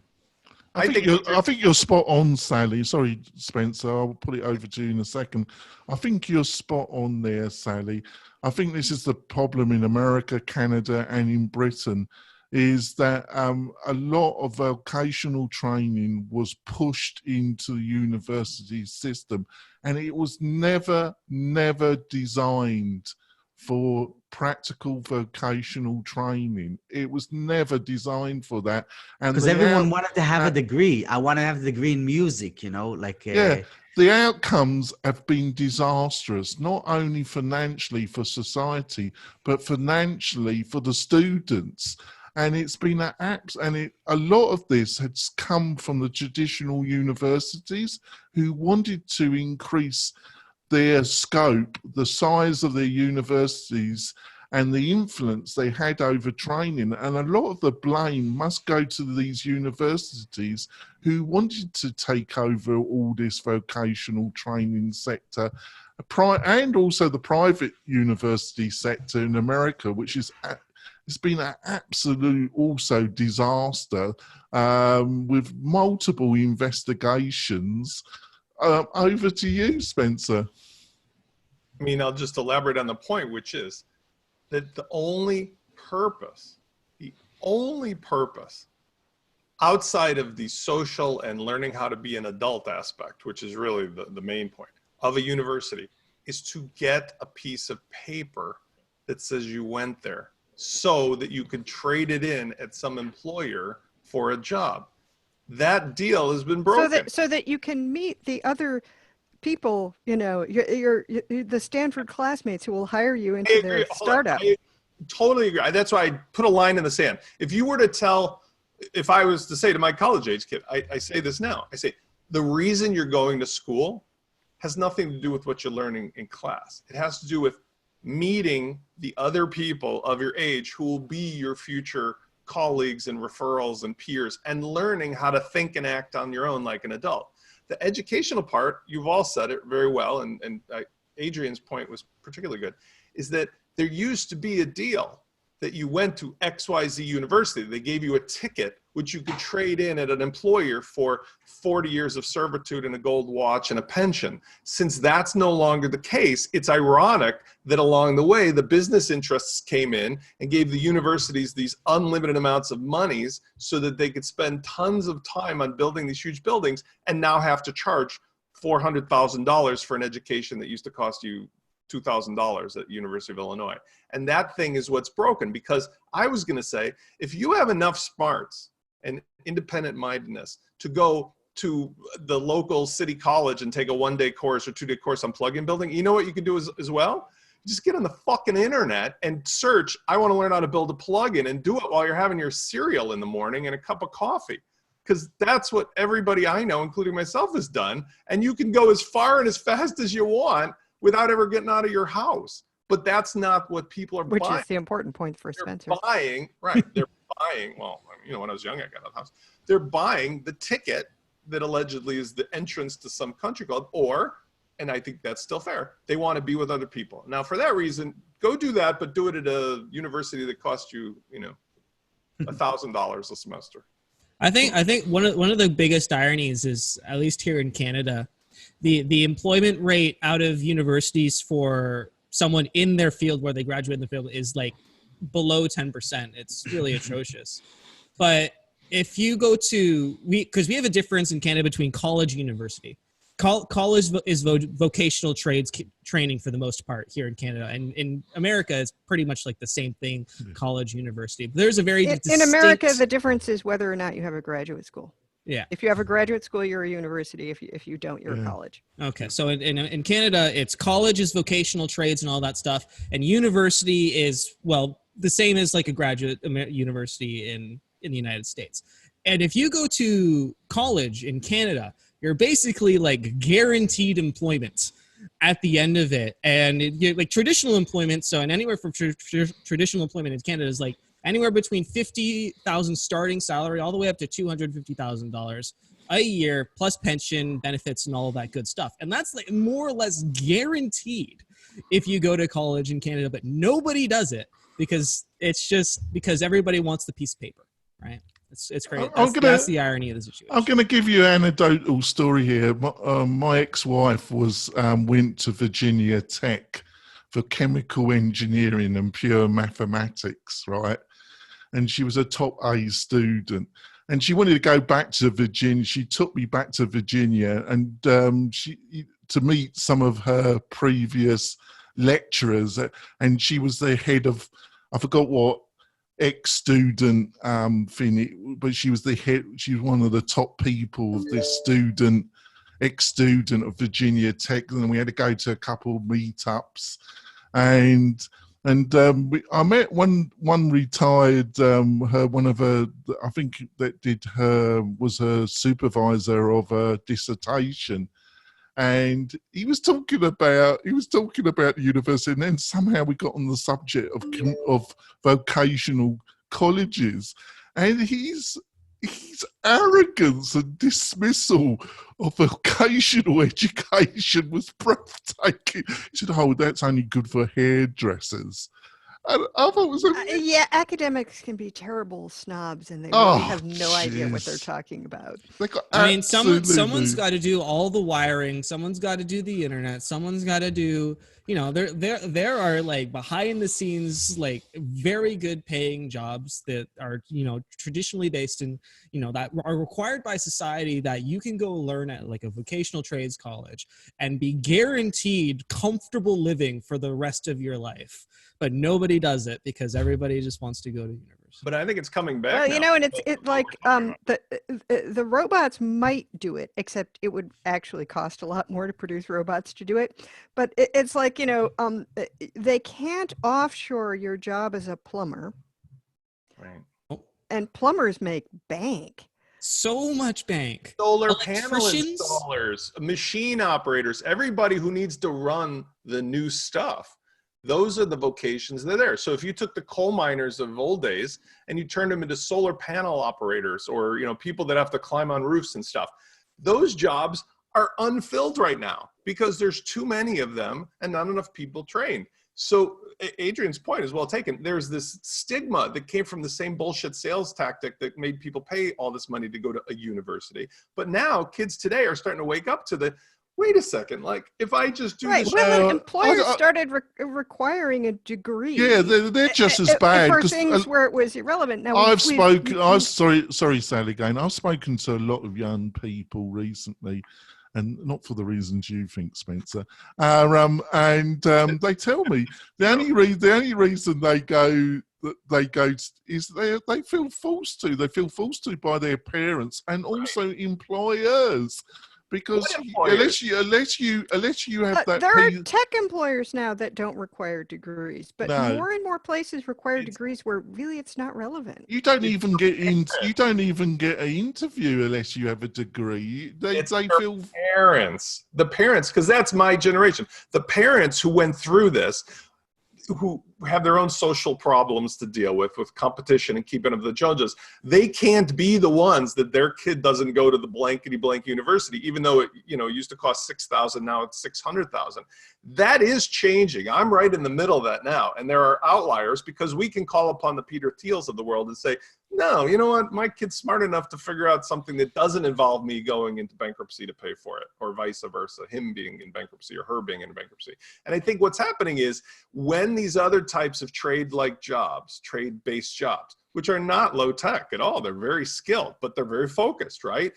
Speaker 1: I think you're spot on, Sally. Sorry, Spencer. I'll put it over to you in a second. I think you're spot on there, Sally. I think this is the problem in America, Canada, and in Britain, is that a lot of vocational training was pushed into the university system, and it was never designed for practical vocational training. It was never designed for that.
Speaker 5: Because everyone wanted to have a degree. I want to have a degree in music,
Speaker 1: the outcomes have been disastrous, not only financially for society, but financially for the students. And it's been a lot of this has come from the traditional universities who wanted to increase their scope, the size of their universities, and the influence they had over training. And a lot of the blame must go to these universities who wanted to take over all this vocational training sector, and also the private university sector in America, which is it's been an absolute also disaster with multiple investigations. Over to you, Spencer.
Speaker 3: I mean, I'll just elaborate on the point, which is that the only purpose outside of the social and learning how to be an adult aspect, which is really the main point of a university, is to get a piece of paper that says you went there so that you can trade it in at some employer for a job. That deal has been broken.
Speaker 2: So that you can meet the other people, the Stanford classmates who will hire you into their startup.
Speaker 3: I totally agree. That's why I put a line in the sand. If I was to say to my college age kid, I say this now, I say, the reason you're going to school has nothing to do with what you're learning in class. It has to do with meeting the other people of your age who will be your future colleagues and referrals and peers, and learning how to think and act on your own like an adult. The educational part, you've all said it very well, and Adrian's point was particularly good, is that there used to be a deal that you went to XYZ University. They gave you a ticket which you could trade in at an employer for 40 years of servitude and a gold watch and a pension. Since that's no longer the case, it's ironic that along the way, the business interests came in and gave the universities these unlimited amounts of monies so that they could spend tons of time on building these huge buildings and now have to charge $400,000 for an education that used to cost you $2,000 at University of Illinois. And that thing is what's broken, because I was going to say, if you have enough smarts and independent mindedness to go to the local city college and take a 1-day course or 2-day course on plugin building, you know what you can do as well? Just get on the fucking internet and search, I want to learn how to build a plugin, and do it while you're having your cereal in the morning and a cup of coffee. Because that's what everybody I know, including myself, has done. And you can go as far and as fast as you want without ever getting out of your house. But that's not what people are
Speaker 2: Which
Speaker 3: buying.
Speaker 2: is the important point for
Speaker 3: They're
Speaker 2: Spencer.
Speaker 3: buying, right. They're buying, well, you know, when I was young, I got out of the house. They're buying the ticket that allegedly is the entrance to some country club, or, and I think that's still fair, they want to be with other people. Now, for that reason, go do that, but do it at a university that costs you, you know, $1,000 a semester.
Speaker 4: I think one of the biggest ironies is, at least here in Canada, the employment rate out of universities for someone in their field where they graduate in the field is like below 10%. It's really atrocious. But if you go to, because we have a difference in Canada between college and university. College is vocational trades training for the most part here in Canada, and in America it's pretty much like the same thing, college, university. But there's a very
Speaker 2: In America, the difference is whether or not you have a graduate school.
Speaker 4: Yeah.
Speaker 2: If you have a graduate school, you're a university. If you don't, you're a college.
Speaker 4: Okay. So in Canada, it's college is vocational trades and all that stuff, and university is, well, the same as like a graduate university in the United States. And if you go to college in Canada, you're basically like guaranteed employment at the end of it. And like traditional employment, so and anywhere from traditional employment in Canada is like anywhere between $50,000 starting salary all the way up to $250,000 a year, plus pension benefits and all of that good stuff. And that's like more or less guaranteed if you go to college in Canada, but nobody does it because it's just because everybody wants the piece of paper, right? It's great. That's the irony of the situation.
Speaker 1: I'm going to give you an anecdotal story here. My ex-wife went to Virginia Tech for chemical engineering and pure mathematics, right? And she was a top A student. And she wanted to go back to Virginia. She took me back to Virginia and to meet some of her previous lecturers. And she was the head of, I forgot what, ex-student thing, but she was the head. She was one of the top people of this ex-student of Virginia Tech, and we had to go to a couple of meetups, and I met one retired one of her, I think that was her supervisor of a dissertation. And he was talking about the university, and then somehow we got on the subject of vocational colleges, and his arrogance and dismissal of vocational education was breathtaking. He said, "Oh, that's only good for hairdressers." And I thought it was
Speaker 2: yeah, academics can be terrible snobs, and they really have no idea what they're talking about.
Speaker 4: I mean, someone's got to do all the wiring. Someone's got to do the internet. Someone's got to do, you know, there are like behind the scenes, like very good paying jobs that are, you know, traditionally based in, you know, that are required by society that you can go learn at like a vocational trades college and be guaranteed comfortable living for the rest of your life. But nobody does it because everybody just wants to go to university.
Speaker 3: But I think it's coming back.
Speaker 2: Well,
Speaker 3: now.
Speaker 2: you know, and it's like the robots might do it, except it would actually cost a lot more to produce robots to do it. But it's like, you know, they can't offshore your job as a plumber.
Speaker 3: Right.
Speaker 2: And plumbers make bank.
Speaker 4: So much bank.
Speaker 3: Solar panel installers, machine operators, everybody who needs to run the new stuff. Those are the vocations that are there. So if you took the coal miners of old days and you turned them into solar panel operators, or, you know, people that have to climb on roofs and stuff, those jobs are unfilled right now because there's too many of them and not enough people trained. So Adrian's point is well taken. There's this stigma that came from the same bullshit sales tactic that made people pay all this money to go to a university. But now kids today are starting to wake up to wait a second, like if I just do this.
Speaker 2: Well, employers started requiring a degree.
Speaker 1: Yeah, they're just as bad.
Speaker 2: For things where it was irrelevant. Now,
Speaker 1: sorry, Sally, again. I've spoken to a lot of young people recently, and not for the reasons you think, Spencer. They tell me the only reason they go is they feel forced to. They feel forced to by their parents and also employers. because
Speaker 3: What employers?
Speaker 1: unless you have that.
Speaker 2: There are tech employers now that don't require degrees, but
Speaker 1: No.
Speaker 2: more and more places require degrees where really it's not relevant.
Speaker 1: You don't even get in. You don't even get an interview unless you have a degree. They feel
Speaker 3: Parents, the parents, because that's my generation. The parents who went through this, who have their own social problems to deal with competition and keeping up the judges, they can't be the ones that their kid doesn't go to the blankety blank university, even though it used to cost $6,000, now it's $600,000. That is changing. I'm right in the middle of that now, and there are outliers because we can call upon the Peter Thiels of the world and say, no, you know what, my kid's smart enough to figure out something that doesn't involve me going into bankruptcy to pay for it, or vice versa, him being in bankruptcy or her being in bankruptcy. And I think what's happening is when these other types of trade-like jobs, trade-based jobs, which are not low-tech at all, they're very skilled, but they're very focused, right?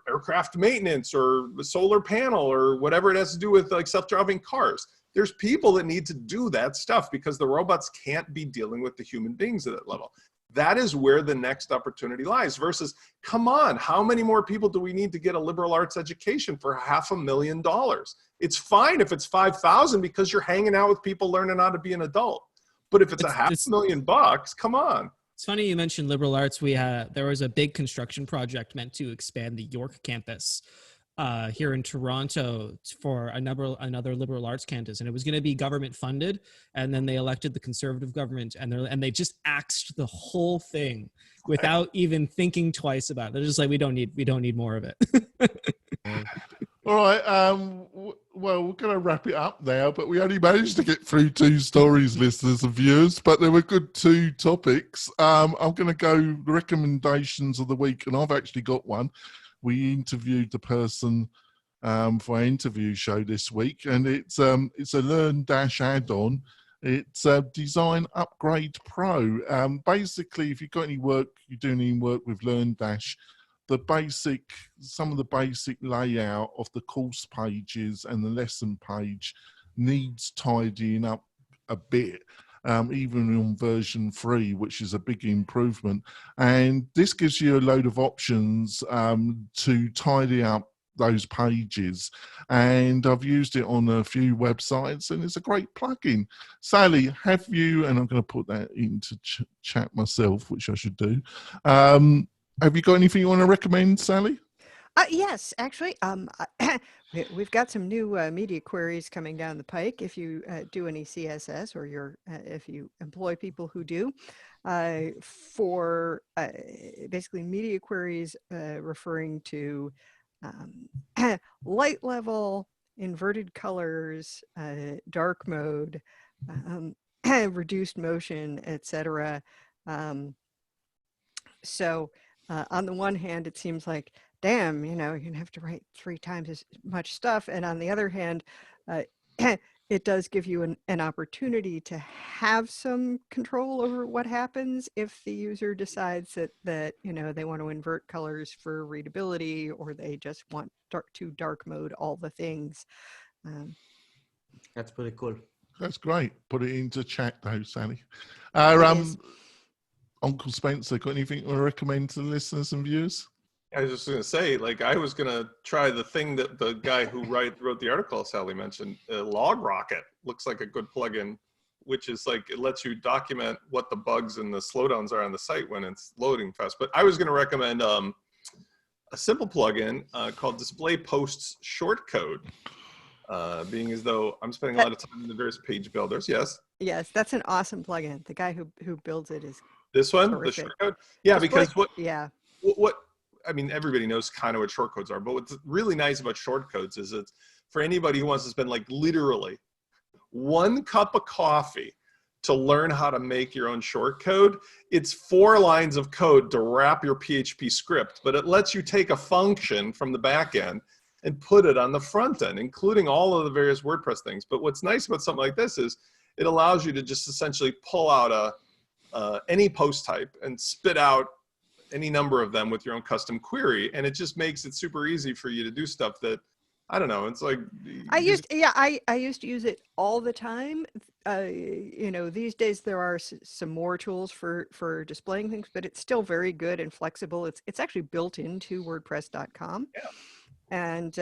Speaker 3: Aircraft maintenance or solar panel or whatever it has to do with like self-driving cars. There's people that need to do that stuff because the robots can't be dealing with the human beings at that level. That is where the next opportunity lies versus, come on, how many more people do we need to get a liberal arts education for $500,000? It's fine if it's 5,000 because you're hanging out with people learning how to be an adult. But if it's $500,000, come on.
Speaker 4: It's funny you mentioned liberal arts. There was a big construction project meant to expand the York campus here in Toronto for another liberal arts campus, and it was going to be government funded. And then they elected the conservative government, and they just axed the whole thing without even thinking twice about it. They're just like, we don't need more of it.
Speaker 1: All right. Well, we're going to wrap it up now, but we only managed to get through 2 stories, listeners and viewers, but they were good 2 topics. I'm going to go the recommendations of the week, and I've actually got one. We interviewed the person for our interview show this week, and it's a Learn Dash add-on. It's a Design Upgrade Pro. Basically, if you've got any work, you're doing any work with Learn Dash, some of the basic layout of the course pages and the lesson page needs tidying up a bit. Even on version 3, which is a big improvement. And this gives you a load of options to tidy up those pages. And I've used it on a few websites, and it's a great plugin. Sally, have you, and I'm going to put that into chat myself, which I should do. Have you got anything you want to recommend, Sally?
Speaker 2: Yes, actually, we've got some new media queries coming down the pike. If you do any CSS, or if you employ people who do, for basically media queries referring to light level, inverted colors, dark mode, reduced motion, etc. So on the one hand, it seems like, damn, you're going to have to write 3 times as much stuff. And on the other hand, it does give you an opportunity to have some control over what happens if the user decides that they want to invert colors for readability, or they just want to dark mode all the things.
Speaker 5: That's pretty cool.
Speaker 1: That's great. Put it into chat though, Sally. Uncle Spencer, got anything to recommend to the listeners and viewers?
Speaker 3: I was just going to say, I was going to try the thing that the guy who wrote the article Sally mentioned, Log Rocket. Looks like a good plugin, which is it lets you document what the bugs and the slowdowns are on the site when it's loading fast. But I was going to recommend a simple plugin called Display Posts Shortcode, being as though I'm spending a lot of time in the various page builders. Yes.
Speaker 2: Yes, that's an awesome plugin. The guy who builds it is
Speaker 3: this one,
Speaker 2: terrific.
Speaker 3: The shortcode. Yeah, because
Speaker 2: what
Speaker 3: I mean, everybody knows kind of what shortcodes are, but what's really nice about shortcodes is it's for anybody who wants to spend literally 1 cup of coffee to learn how to make your own shortcode. It's 4 lines of code to wrap your PHP script, but it lets you take a function from the back end and put it on the front end, including all of the various WordPress things. But what's nice about something like this is it allows you to just essentially pull out any post type and spit out any number of them with your own custom query, and it just makes it super easy for you to do stuff that, I don't know, it's like
Speaker 2: I used to use it all the time. These days there are some more tools for displaying things, but it's still very good and flexible. It's actually built into WordPress.com.
Speaker 3: Yeah.
Speaker 2: And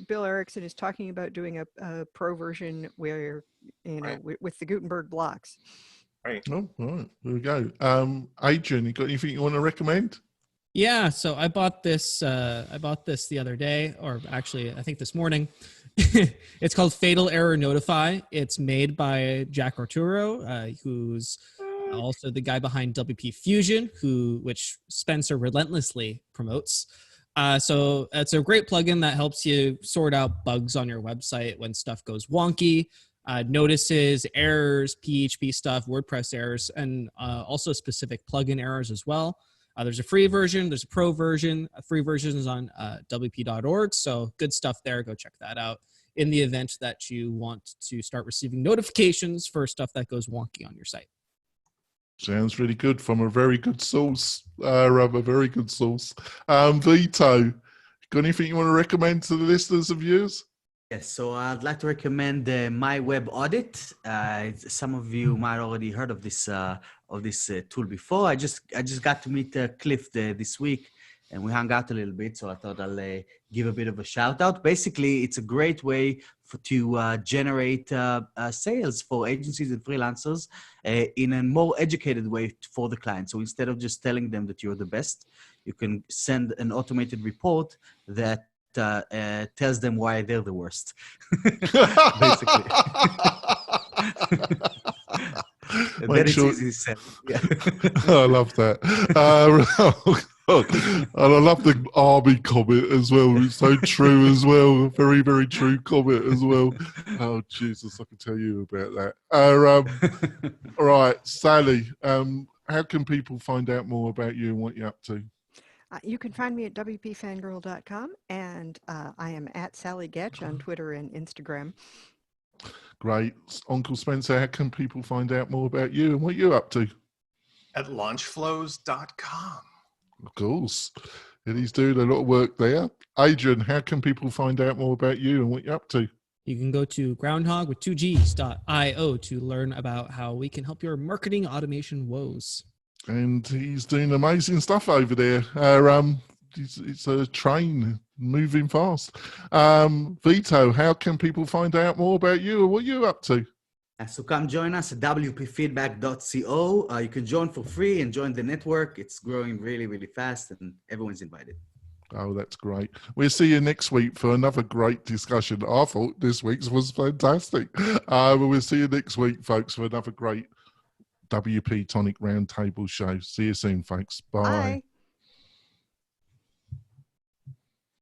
Speaker 2: Bill Erickson is talking about doing a pro version where,
Speaker 3: Right.
Speaker 2: with the Gutenberg blocks.
Speaker 3: Right.
Speaker 1: Oh, all right. There we go. Adrian, you got anything you want to recommend?
Speaker 4: Yeah, so I bought this the other day, or actually I think this morning. It's called Fatal Error Notify. It's made by Jack Arturo, who's also the guy behind WP Fusion, which Spencer relentlessly promotes. So it's a great plugin that helps you sort out bugs on your website when stuff goes wonky, notices, errors, PHP stuff, WordPress errors, and also specific plugin errors as well. There's a free version, there's a pro version. A free version is on WP.org, so good stuff there. Go check that out in the event that you want to start receiving notifications for stuff that goes wonky on your site.
Speaker 1: Sounds really good from a very good source. A very good source. Vito, got anything you want to recommend to the listeners and viewers?
Speaker 5: Yes, so I'd like to recommend My Web Audit. Some of you might already heard of this tool before. I just got to meet Cliff this week, and we hung out a little bit. So I thought I'll give a bit of a shout out. Basically, it's a great way to generate sales for agencies and freelancers in a more educated way for the client. So instead of just telling them that you're the best, you can send an automated report that tells them why they're the worst. Basically. That is easy to say. Yeah.
Speaker 1: I love that. And I love the army comment as well. It's so true as well. Very, very true comment as well. Oh, Jesus, I can tell you about that. All right, Sally, how can people find out more about you and what you're up to?
Speaker 2: You can find me at WPFangirl.com, and I am at Sally Getch on Twitter and Instagram.
Speaker 1: Great. Uncle Spencer, how can people find out more about you and what you're up to?
Speaker 3: At LaunchFlows.com.
Speaker 1: Of course. And he's doing a lot of work there. Adrian, how can people find out more about you and what you're up to?
Speaker 4: You can go to groundhog.io to learn about how we can help your marketing automation woes.
Speaker 1: And he's doing amazing stuff over there. It's a train moving fast. Vito, how can people find out more about you and what you're up to?
Speaker 5: So come join us at wpfeedback.co. You can join for free and join the network. It's growing really, really fast, and everyone's invited.
Speaker 1: Oh, that's great. We'll see you next week for another great discussion. I thought this week's was fantastic. But we'll see you next week, folks, for another great WP-Tonic Roundtable show. See you soon, folks. Bye.
Speaker 2: Bye.